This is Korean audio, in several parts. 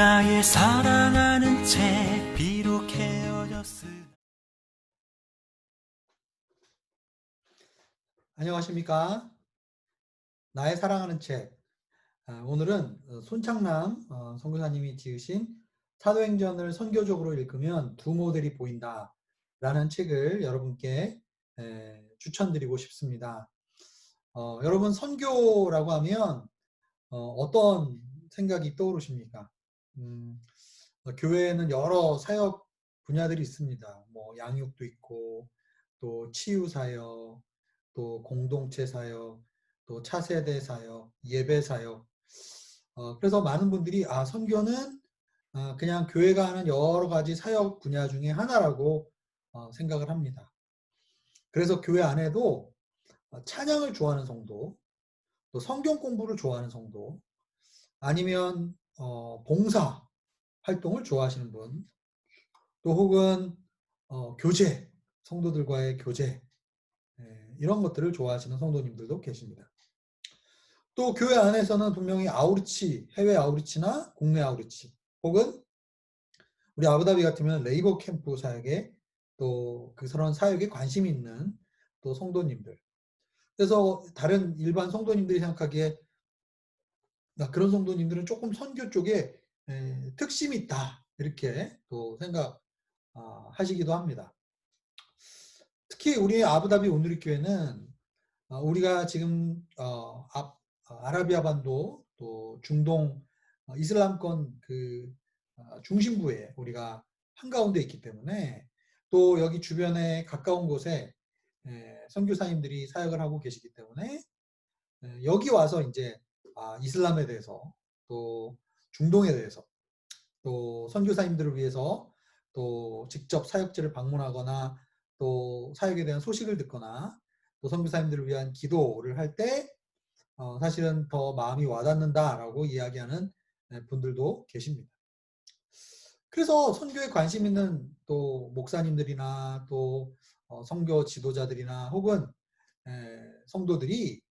나의 사랑하는 책 비록 헤어졌으나. 안녕하십니까. 나의 사랑하는 책. 오늘은 손창남 선교사님이 지으신 사도행전을 선교적으로 읽으면 두 모델이 보인다 라는 책을 여러분께 추천드리고 싶습니다. 여러분, 선교라고 하면 어떤 생각이 떠오르십니까? 교회에는 여러 사역 분야들이 있습니다. 뭐 양육도 있고, 또 치유 사역, 또 공동체 사역, 또 차세대 사역, 예배 사역. 그래서 많은 분들이 선교는 그냥 교회가 하는 여러 가지 사역 분야 중에 하나라고 생각을 합니다. 그래서 교회 안에도 찬양을 좋아하는 성도, 또 성경 공부를 좋아하는 성도, 아니면 봉사 활동을 좋아하시는 분, 또 혹은 교제, 성도들과의 교제, 이런 것들을 좋아하시는 성도님들도 계십니다. 또 교회 안에서는 분명히 아우리치, 해외 아우리치나 국내 아우리치, 혹은 우리 아부다비 같으면 레이버 캠프 사역에 또 그런 사역에 관심이 있는 또 성도님들. 그래서 다른 일반 성도님들이 생각하기에 그런 성도님들은 조금 선교 쪽에 특심이 있다, 이렇게 또 생각하시기도 합니다. 특히 우리 아부다비 온누리 교회는 우리가 지금 아라비아 반도 또 중동 이슬람권 그 중심부에 우리가 한가운데 있기 때문에, 또 여기 주변에 가까운 곳에 선교사님들이 사역을 하고 계시기 때문에 여기 와서 이제 이슬람에 대해서, 또 중동에 대해서, 또 선교사님들을 위해서 또 직접 사역지를 방문하거나 또 사역에 대한 소식을 듣거나 또 선교사님들을 위한 기도를 할 때 사실은 더 마음이 와닿는다라고 이야기하는 분들도 계십니다. 그래서 선교에 관심 있는 또 목사님들이나 또 선교 지도자들이나 혹은 성도들이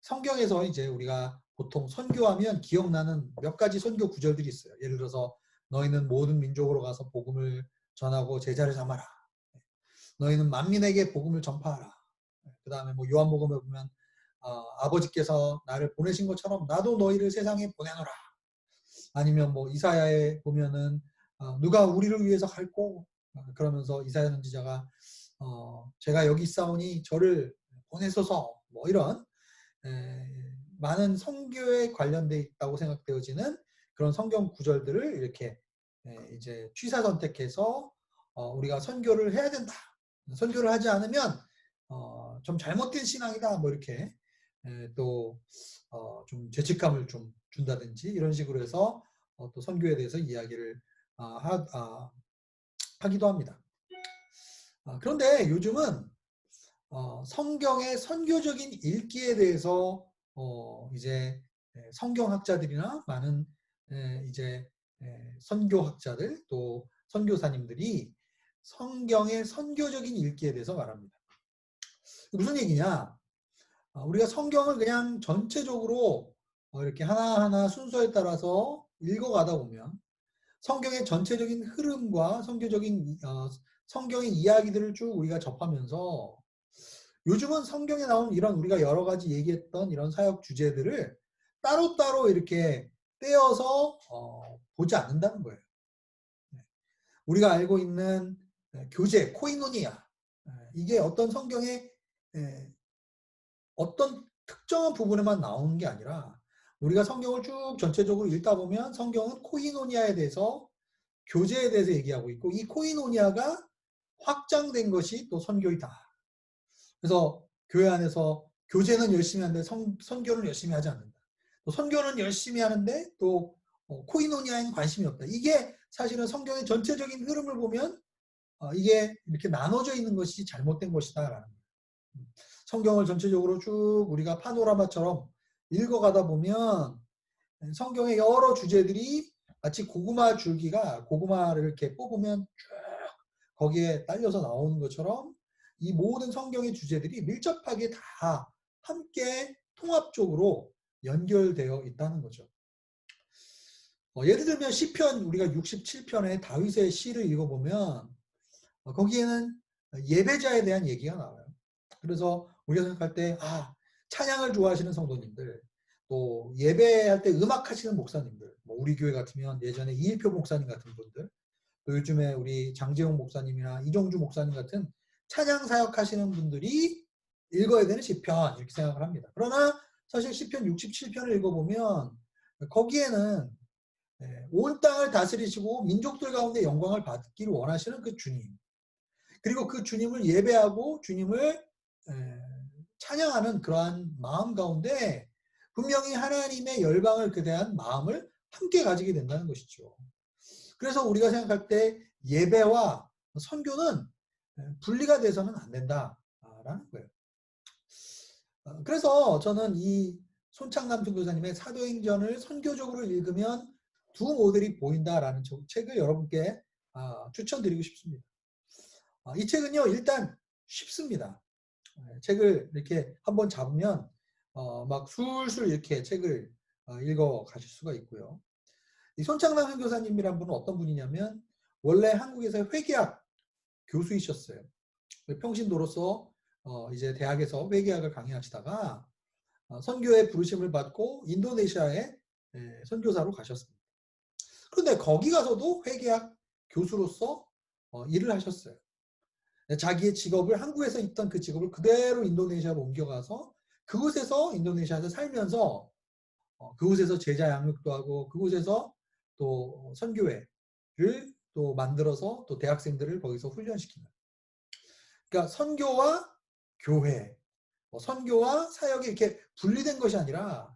성경에서 이제 우리가 보통 선교하면 기억나는 몇 가지 선교 구절들이 있어요. 예를 들어서 너희는 모든 민족으로 가서 복음을 전하고 제자를 삼아라. 너희는 만민에게 복음을 전파하라. 그 다음에 뭐 요한복음에 보면 아버지께서 나를 보내신 것처럼 나도 너희를 세상에 보내노라. 아니면 뭐 이사야에 보면은 누가 우리를 위해서 갈고, 그러면서 이사야 선지자가 제가 여기 있사오니 저를 보내소서, 뭐 이런 많은 선교에 관련돼 있다고 생각되어지는 그런 성경 구절들을 이렇게 이제 취사 선택해서 우리가 선교를 해야 된다. 선교를 하지 않으면 좀 잘못된 신앙이다. 뭐 이렇게 또 좀 죄책감을 좀 준다든지 이런 식으로 해서 또 선교에 대해서 이야기를 하기도 합니다. 그런데 요즘은 성경의 선교적인 읽기에 대해서 이제 성경학자들이나 많은 이제 선교학자들, 또 선교사님들이 성경의 선교적인 읽기에 대해서 말합니다. 무슨 얘기냐? 우리가 성경을 그냥 전체적으로 이렇게 하나하나 순서에 따라서 읽어가다 보면 성경의 전체적인 흐름과 성경의 이야기들을 쭉 우리가 접하면서 요즘은 성경에 나온 이런 우리가 여러 가지 얘기했던 이런 사역 주제들을 따로따로 이렇게 떼어서 보지 않는다는 거예요. 우리가 알고 있는 교제, 코이노니아, 이게 어떤 성경의 어떤 특정한 부분에만 나오는 게 아니라 우리가 성경을 쭉 전체적으로 읽다 보면 성경은 코이노니아에 대해서, 교제에 대해서 얘기하고 있고, 이 코이노니아가 확장된 것이 또 선교이다. 그래서 교회 안에서 교제는 열심히 하는데 선교는 열심히 하지 않는다. 또 선교는 열심히 하는데 또 코이노니아에는 관심이 없다. 이게 사실은 성경의 전체적인 흐름을 보면 이게 이렇게 나눠져 있는 것이 잘못된 것이다라는 거예요. 성경을 전체적으로 쭉 우리가 파노라마처럼 읽어가다 보면 성경의 여러 주제들이 마치 고구마 줄기가 고구마를 이렇게 뽑으면 쭉 거기에 딸려서 나오는 것처럼 이 모든 성경의 주제들이 밀접하게 다 함께 통합적으로 연결되어 있다는 거죠. 예를 들면 시편 우리가 67편의 다윗의 시를 읽어보면 거기에는 예배자에 대한 얘기가 나와요. 그래서 우리가 생각할 때 찬양을 좋아하시는 성도님들, 또 예배할 때 음악하시는 목사님들, 뭐 우리 교회 같으면 예전에 이일표 목사님 같은 분들, 또 요즘에 우리 장재용 목사님이나 이종주 목사님 같은 찬양 사역하시는 분들이 읽어야 되는 시편 이렇게 생각을 합니다. 그러나 사실 시편 67편을 읽어보면 거기에는 온 땅을 다스리시고 민족들 가운데 영광을 받기를 원하시는 그 주님, 그리고 그 주님을 예배하고 주님을 찬양하는 그러한 마음 가운데 분명히 하나님의 열방을 그대한 마음을 함께 가지게 된다는 것이죠. 그래서 우리가 생각할 때 예배와 선교는 분리가 돼서는 안 된다라는 거예요. 그래서 저는 이 손창남 선교사님의 사도행전을 선교적으로 읽으면 두 모델이 보인다라는 책을 여러분께 추천드리고 싶습니다. 이 책은요, 일단 쉽습니다. 책을 이렇게 한번 잡으면 막 술술 이렇게 책을 읽어 가실 수가 있고요. 이 손창남 선교사님이란 분은 어떤 분이냐면 원래 한국에서 회계학 교수이셨어요. 평신도로서 이제 대학에서 회계학을 강의하시다가 선교의 부르심을 받고 인도네시아에 선교사로 가셨습니다. 그런데 거기 가서도 회계학 교수로서 일을 하셨어요. 자기의 직업을 한국에서 있던 그 직업을 그대로 인도네시아로 옮겨가서 그곳에서 인도네시아에서 살면서 그곳에서 제자 양육도 하고 그곳에서 또 선교회를 또 만들어서 또 대학생들을 거기서 훈련시키는, 그러니까 선교와 교회, 선교와 사역이 이렇게 분리된 것이 아니라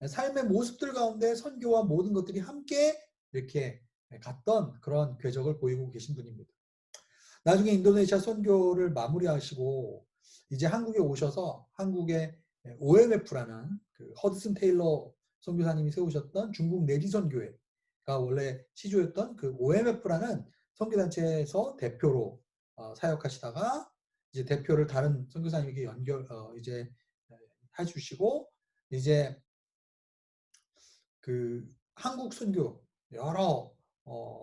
삶의 모습들 가운데 선교와 모든 것들이 함께 이렇게 갔던 그런 궤적을 보이고 계신 분입니다. 나중에 인도네시아 선교를 마무리하시고 이제 한국에 오셔서 한국의 OMF라는 그 허드슨 테일러 선교사님이 세우셨던 중국 내지선교회가 원래 시조였던 그 OMF라는 선교단체에서 대표로 사역하시다가 이제 대표를 다른 선교사님에게 이제 해주시고 이제 그 한국 선교 여러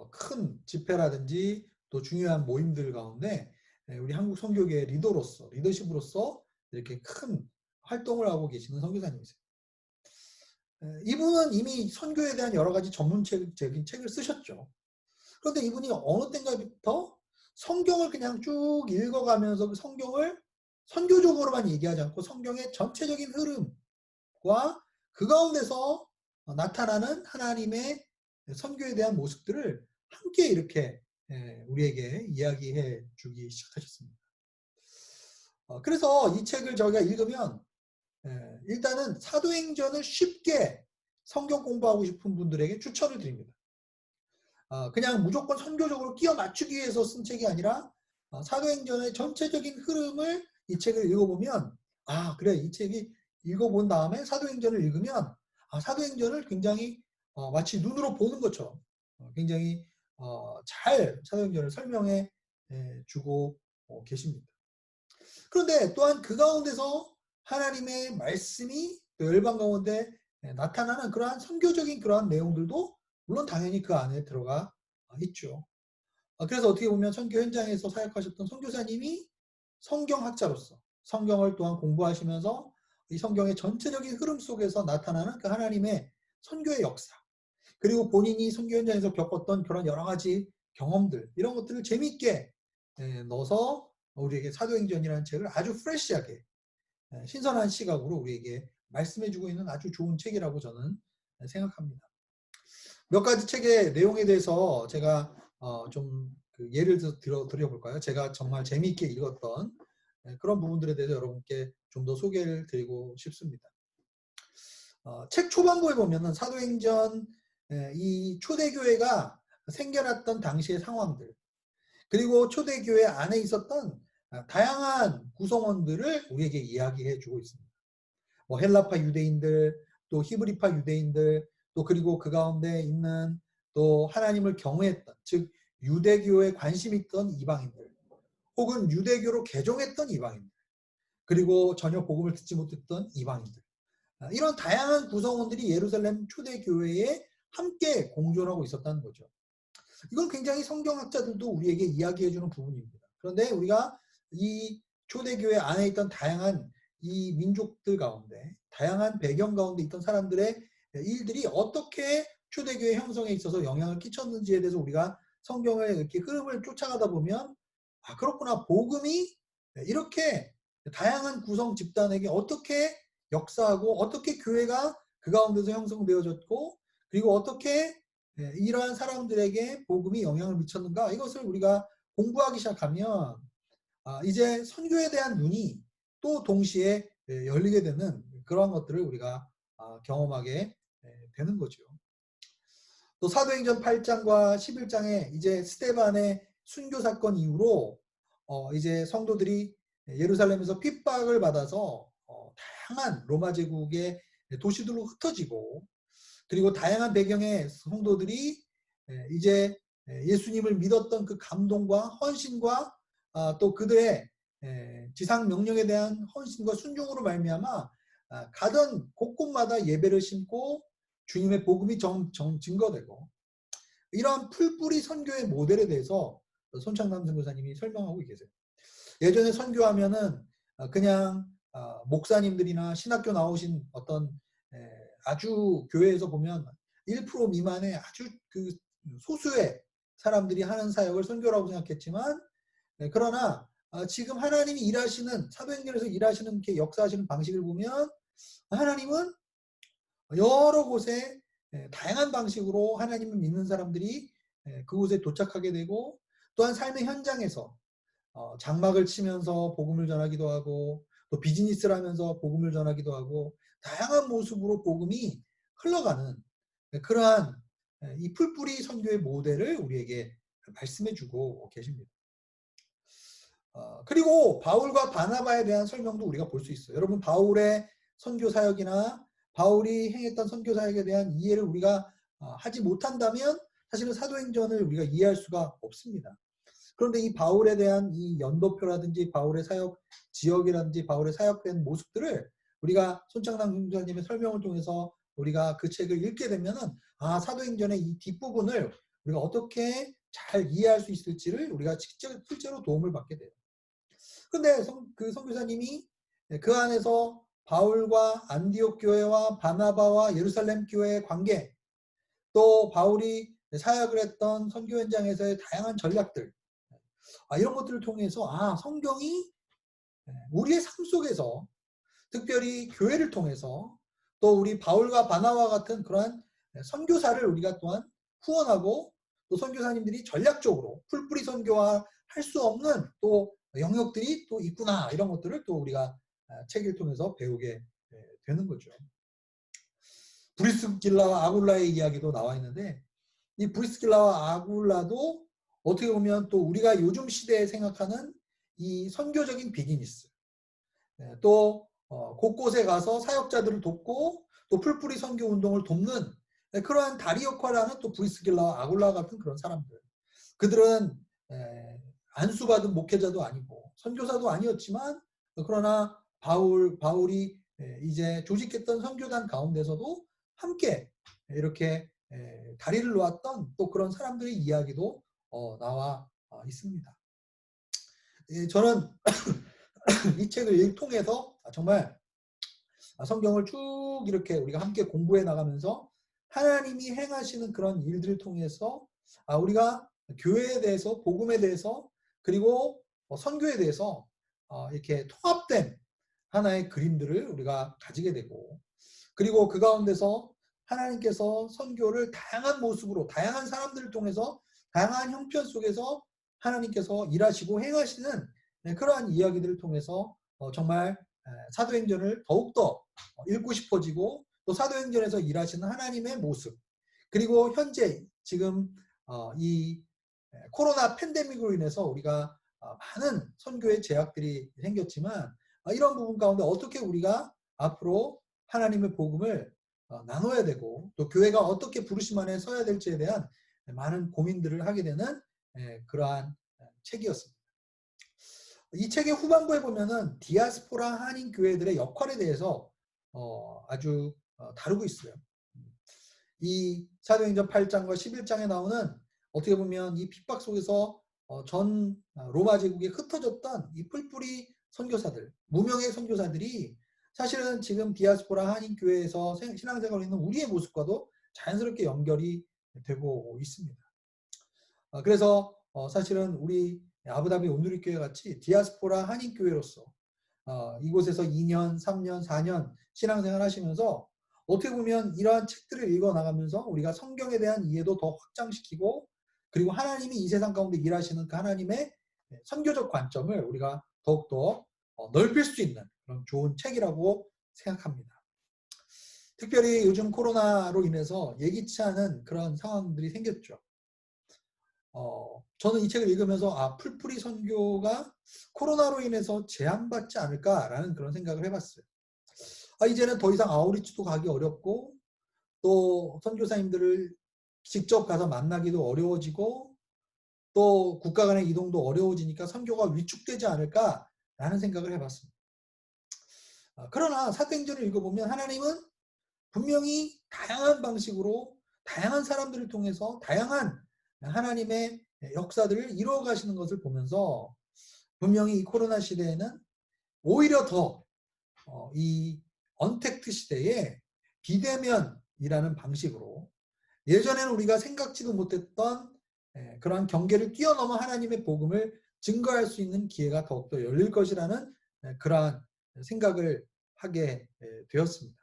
큰 집회라든지 또 중요한 모임들 가운데 우리 한국 선교계의 리더십으로서 이렇게 큰 활동을 하고 계시는 선교사님이세요. 이분은 이미 선교에 대한 여러 가지 전문적인 책을 쓰셨죠. 그런데 이분이 어느 때인가부터 성경을 그냥 쭉 읽어가면서 그 성경을 선교적으로만 얘기하지 않고 성경의 전체적인 흐름과 그 가운데서 나타나는 하나님의 선교에 대한 모습들을 함께 이렇게 우리에게 이야기해 주기 시작하셨습니다. 그래서 이 책을 저희가 읽으면 일단은 사도행전을 쉽게 성경 공부하고 싶은 분들에게 추천을 드립니다. 그냥 무조건 선교적으로 끼워 맞추기 위해서 쓴 책이 아니라 사도행전의 전체적인 흐름을 이 책을 읽어보면 그래, 이 책이 읽어본 다음에 사도행전을 읽으면 사도행전을 굉장히 마치 눈으로 보는 것처럼 굉장히 잘 사도행전을 설명해 주고 계십니다. 그런데 또한 그 가운데서 하나님의 말씀이 또 열방 가운데 나타나는 그러한 선교적인 그러한 내용들도 물론 당연히 그 안에 들어가 있죠. 그래서 어떻게 보면 선교 현장에서 사역하셨던 선교사님이 성경학자로서 성경을 또한 공부하시면서 이 성경의 전체적인 흐름 속에서 나타나는 그 하나님의 선교의 역사, 그리고 본인이 선교 현장에서 겪었던 그런 여러 가지 경험들, 이런 것들을 재미있게 넣어서 우리에게 사도행전이라는 책을 아주 프레시하게 신선한 시각으로 우리에게 말씀해주고 있는 아주 좋은 책이라고 저는 생각합니다. 몇 가지 책의 내용에 대해서 제가 좀 예를 들어 드려볼까요? 제가 정말 재미있게 읽었던 그런 부분들에 대해서 여러분께 좀 더 소개를 드리고 싶습니다. 책 초반부에 보면은 사도행전 이 초대교회가 생겨났던 당시의 상황들, 그리고 초대교회 안에 있었던 다양한 구성원들을 우리에게 이야기해 주고 있습니다. 뭐 헬라파 유대인들, 또 히브리파 유대인들, 또 그리고 그 가운데 있는 또 하나님을 경외했던, 즉 유대교에 관심 있던 이방인들, 혹은 유대교로 개종했던 이방인들, 그리고 전혀 복음을 듣지 못했던 이방인들, 이런 다양한 구성원들이 예루살렘 초대교회에 함께 공존하고 있었다는 거죠. 이건 굉장히 성경학자들도 우리에게 이야기해주는 부분입니다. 그런데 우리가 이 초대교회 안에 있던 다양한 이 민족들 가운데, 다양한 배경 가운데 있던 사람들의 일들이 어떻게 초대교회 형성에 있어서 영향을 끼쳤는지에 대해서 우리가 성경의 이렇게 흐름을 쫓아가다 보면, 아, 그렇구나. 복음이 이렇게 다양한 구성 집단에게 어떻게 역사하고 어떻게 교회가 그 가운데서 형성되어졌고, 그리고 어떻게 이러한 사람들에게 복음이 영향을 미쳤는가, 이것을 우리가 공부하기 시작하면 이제 선교에 대한 눈이 또 동시에 열리게 되는 그러한 것들을 우리가 경험하게 되는 거죠. 또 사도행전 8장과 11장에 이제 스데반의 순교 사건 이후로 이제 성도들이 예루살렘에서 핍박을 받아서 다양한 로마 제국의 도시들로 흩어지고, 그리고 다양한 배경의 성도들이 이제 예수님을 믿었던 그 감동과 헌신과 또 그들의 지상 명령에 대한 헌신과 순종으로 말미암아 가던 곳곳마다 예배를 심고 주님의 복음이 증거되고, 이러한 풀뿌리 선교의 모델에 대해서 손창남 선교사님이 설명하고 계세요. 예전에 선교하면은 그냥 목사님들이나 신학교 나오신 어떤 아주 교회에서 보면 1% 미만의 아주 그 소수의 사람들이 하는 사역을 선교라고 생각했지만, 그러나 지금 하나님이 일하시는, 사도행전에서 일하시는, 이렇게 역사하시는 방식을 보면 하나님은 여러 곳에 다양한 방식으로 하나님을 믿는 사람들이 그곳에 도착하게 되고, 또한 삶의 현장에서 장막을 치면서 복음을 전하기도 하고, 또 비즈니스를 하면서 복음을 전하기도 하고, 다양한 모습으로 복음이 흘러가는 그러한 이 풀뿌리 선교의 모델을 우리에게 말씀해 주고 계십니다. 그리고 바울과 바나바에 대한 설명도 우리가 볼 수 있어요. 여러분, 바울의 선교 사역이나 바울이 행했던 선교 사역에 대한 이해를 우리가 하지 못한다면 사실은 사도행전을 우리가 이해할 수가 없습니다. 그런데 이 바울에 대한 이 연도표라든지 바울의 사역 지역이라든지 바울의 사역된 모습들을 우리가 손창남 선교사님의 설명을 통해서 우리가 그 책을 읽게 되면은 사도행전의 이 뒷부분을 우리가 어떻게 잘 이해할 수 있을지를 우리가 실제로 도움을 받게 돼요. 그런데 그 선교사님이 그 안에서 바울과 안디옥 교회와 바나바와 예루살렘 교회의 관계, 또 바울이 사역을 했던 선교 현장에서의 다양한 전략들, 이런 것들을 통해서 성경이 우리의 삶 속에서, 특별히 교회를 통해서, 또 우리 바울과 바나와 같은 그러한 선교사를 우리가 또한 후원하고, 또 선교사님들이 전략적으로 풀뿌리 선교화 할 수 없는 또 영역들이 또 있구나, 이런 것들을 또 우리가 책을 통해서 배우게 되는 거죠. 브리스길라와 아굴라의 이야기도 나와 있는데, 이 브리스길라와 아굴라도 어떻게 보면 또 우리가 요즘 시대에 생각하는 이 선교적인 비즈니스, 또 곳곳에 가서 사역자들을 돕고 또 풀뿌리 선교 운동을 돕는 그러한 다리 역할을 하는 또 브리스길라와 아굴라 같은 그런 사람들. 그들은 안수받은 목회자도 아니고 선교사도 아니었지만, 그러나 바울이 이제 조직했던 선교단 가운데서도 함께 이렇게 다리를 놓았던 또 그런 사람들의 이야기도 나와 있습니다. 저는 이 책을 통해서 정말 성경을 쭉 이렇게 우리가 함께 공부해 나가면서 하나님이 행하시는 그런 일들을 통해서 우리가 교회에 대해서, 복음에 대해서, 그리고 선교에 대해서 이렇게 통합된 하나의 그림들을 우리가 가지게 되고, 그리고 그 가운데서 하나님께서 선교를 다양한 모습으로, 다양한 사람들을 통해서, 다양한 형편 속에서 하나님께서 일하시고 행하시는 그러한 이야기들을 통해서 정말 사도행전을 더욱더 읽고 싶어지고, 또 사도행전에서 일하시는 하나님의 모습, 그리고 현재 지금 이 코로나 팬데믹으로 인해서 우리가 많은 선교의 제약들이 생겼지만, 이런 부분 가운데 어떻게 우리가 앞으로 하나님의 복음을 나눠야 되고, 또 교회가 어떻게 부르심 안에 서야 될지에 대한 많은 고민들을 하게 되는 그러한 책이었습니다. 이 책의 후반부에 보면은 디아스포라 한인 교회들의 역할에 대해서 아주 다루고 있어요. 이 사도행전 8장과 11장에 나오는 어떻게 보면 이 핍박 속에서 전 로마 제국에 흩어졌던 이 풀뿌리 선교사들, 무명의 선교사들이 사실은 지금 디아스포라 한인교회에서 신앙생활을 있는 우리의 모습과도 자연스럽게 연결이 되고 있습니다. 그래서 사실은 우리 아부다비 온누리교회 같이 디아스포라 한인교회로서 이곳에서 2년, 3년, 4년 신앙생활 하시면서 어떻게 보면 이러한 책들을 읽어 나가면서 우리가 성경에 대한 이해도 더 확장시키고 그리고 하나님이 이 세상 가운데 일하시는 그 하나님의 선교적 관점을 우리가 더욱더 넓힐 수 있는 그런 좋은 책이라고 생각합니다. 특별히 요즘 코로나로 인해서 예기치 않은 그런 상황들이 생겼죠. 저는 이 책을 읽으면서 풀뿌리 선교가 코로나로 인해서 제한받지 않을까라는 그런 생각을 해봤어요. 이제는 더 이상 아우리치도 가기 어렵고 또 선교사님들을 직접 가서 만나기도 어려워지고 또 국가 간의 이동도 어려워지니까 선교가 위축되지 않을까라는 생각을 해봤습니다. 그러나 사도행전을 읽어보면 하나님은 분명히 다양한 방식으로 다양한 사람들을 통해서 다양한 하나님의 역사들을 이루어 가시는 것을 보면서 분명히 이 코로나 시대에는 오히려 더 이 언택트 시대에 비대면이라는 방식으로 예전에는 우리가 생각지도 못했던 그러한 경계를 뛰어넘어 하나님의 복음을 증거할 수 있는 기회가 더욱더 열릴 것이라는 그러한 생각을 하게 되었습니다.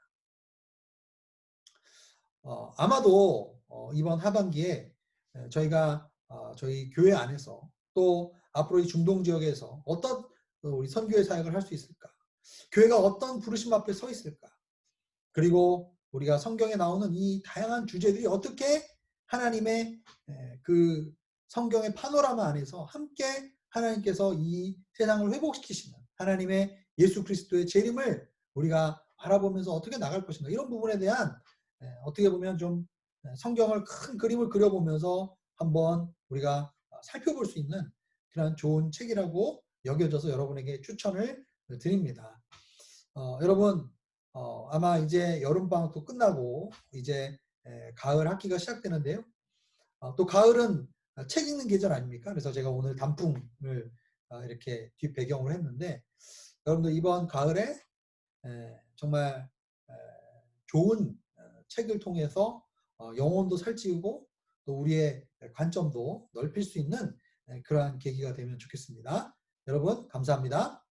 아마도 이번 하반기에 저희가 저희 교회 안에서 또 앞으로 이 중동 지역에서 어떤 우리 선교의 사역을 할 수 있을까? 교회가 어떤 부르심 앞에 서 있을까? 그리고 우리가 성경에 나오는 이 다양한 주제들이 어떻게 하나님의 그 성경의 파노라마 안에서 함께 하나님께서 이 세상을 회복시키시는 하나님의 예수 그리스도의 재림을 우리가 바라보면서 어떻게 나갈 것인가 이런 부분에 대한 어떻게 보면 좀 성경을 큰 그림을 그려보면서 한번 우리가 살펴볼 수 있는 그런 좋은 책이라고 여겨져서 여러분에게 추천을 드립니다. 여러분 아마 이제 여름방학도 끝나고 이제 가을 학기가 시작되는데요. 또 가을은 책 읽는 계절 아닙니까? 그래서 제가 오늘 단풍을 이렇게 뒷 배경으로 했는데 여러분들 이번 가을에 정말 좋은 책을 통해서 영혼도 살찌우고 또 우리의 관점도 넓힐 수 있는 그러한 계기가 되면 좋겠습니다. 여러분 감사합니다.